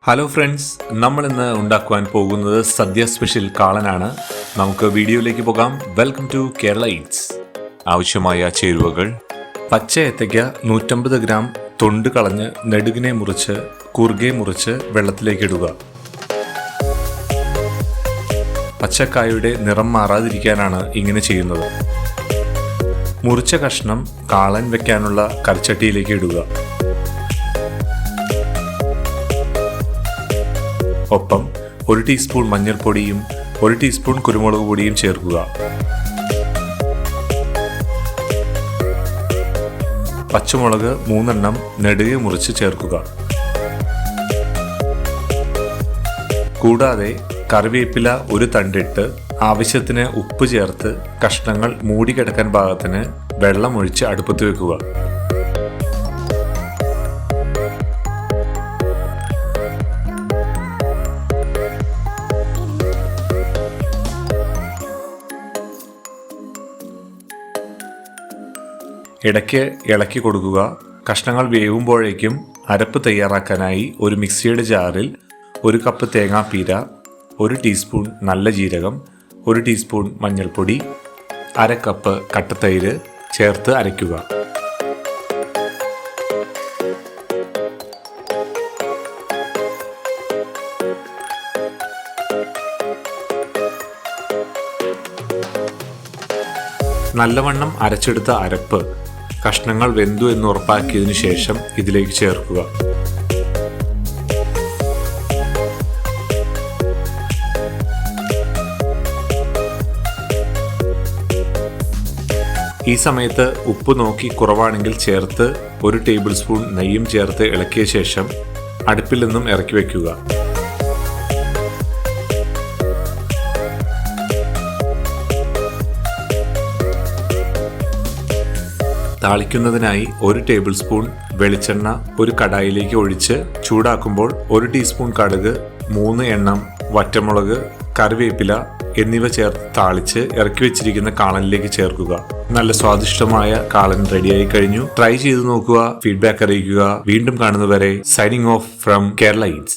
Hello friends, നമ്മൾ ഇന്ന് ഉണ്ടാക്കുവാൻ പോകുന്നത് സദ്യ സ്പെഷ്യൽ കാളനാണ്. നമുക്ക് വീഡിയോയിലേക്ക് പോകാം. Welcome to Kerala eats. ആവശ്യമായ ചേരുവകൾ: പച്ച ഏത്തയ്ക്ക 150 ഗ്രാം തൊണ്ട് കളഞ്ഞ് നെടുകിനെ മുറിച്ച് കുറുകെ മുറിച്ച് വെള്ളത്തിലേക്ക് ഇടുക. പച്ചക്കായയുടെ നിറം മാറാതിരിക്കാനാണ് ഇങ്ങനെ ചെയ്യുന്നത്. മുറിച്ച കഷ്ണം കാളൻ വെക്കാനുള്ള കറിച്ചട്ടിയിലേക്ക് ഇടുക. ഒപ്പം 1 ടീസ്പൂൺ മഞ്ഞൾപ്പൊടിയും 1 ടീസ്പൂൺ കുരുമുളക് പൊടിയും ചേർക്കുക. പച്ചമുളക് 3 എണ്ണം നെടുകെ മുറിച്ച് ചേർക്കുക. കൂടാതെ കറിവേപ്പില 1 തണ്ടിട്ട് ആവശ്യത്തിന് ഉപ്പ് ചേർത്ത് കഷ്ണങ്ങൾ മൂടിക്കിടക്കാൻ പാകത്തിന് വെള്ളം ഒഴിച്ച് അടുപ്പത്ത് വെക്കുക. ഇടയ്ക്ക് ഇളക്കി കൊടുക്കുക. കഷ്ണങ്ങൾ വേവുമ്പോഴേക്കും അരപ്പ് തയ്യാറാക്കാനായി ഒരു മിക്സിയുടെ ജാറിൽ 1 കപ്പ് തേങ്ങാപ്പീര, 1 ടീസ്പൂൺ നല്ല ജീരകം, 1 ടീസ്പൂൺ മഞ്ഞൾപ്പൊടി, 1/2 കപ്പ് കട്ടത്തൈര് ചേർത്ത് അരയ്ക്കുക. നല്ലവണ്ണം അരച്ചെടുത്ത അരപ്പ് കഷ്ണങ്ങൾ വെന്തു എന്ന് ഉറപ്പാക്കിയതിനു ശേഷം ഇതിലേക്ക് ചേർക്കുക. ഈ സമയത്ത് ഉപ്പ് നോക്കി കുറവാണെങ്കിൽ ചേർത്ത് 1 ടേബിൾ സ്പൂൺ നെയ്യും ചേർത്ത് ഇളക്കിയ ശേഷം അടുപ്പിൽ നിന്നും ഇറക്കി വയ്ക്കുക. താളിക്കുന്നതിനായി 1 ടേബിൾ സ്പൂൺ വെളിച്ചെണ്ണ ഒരു കടായിലേക്ക് ഒഴിച്ച് ചൂടാക്കുമ്പോൾ 1 ടീസ്പൂൺ കടുക്, 3 എണ്ണം വറ്റമുളക്, കറിവേപ്പില എന്നിവ ചേർത്ത് താളിച്ച് ഇറക്കി വെച്ചിരിക്കുന്ന കാളനിലേക്ക് ചേർക്കുക. നല്ല സ്വാദിഷ്ടമായ കാളൻ റെഡിയായി കഴിഞ്ഞു. ട്രൈ ചെയ്ത് നോക്കുക, ഫീഡ്ബാക്ക് അറിയിക്കുക. വീണ്ടും കാണുന്നവരെ signing off from Kerala Eats.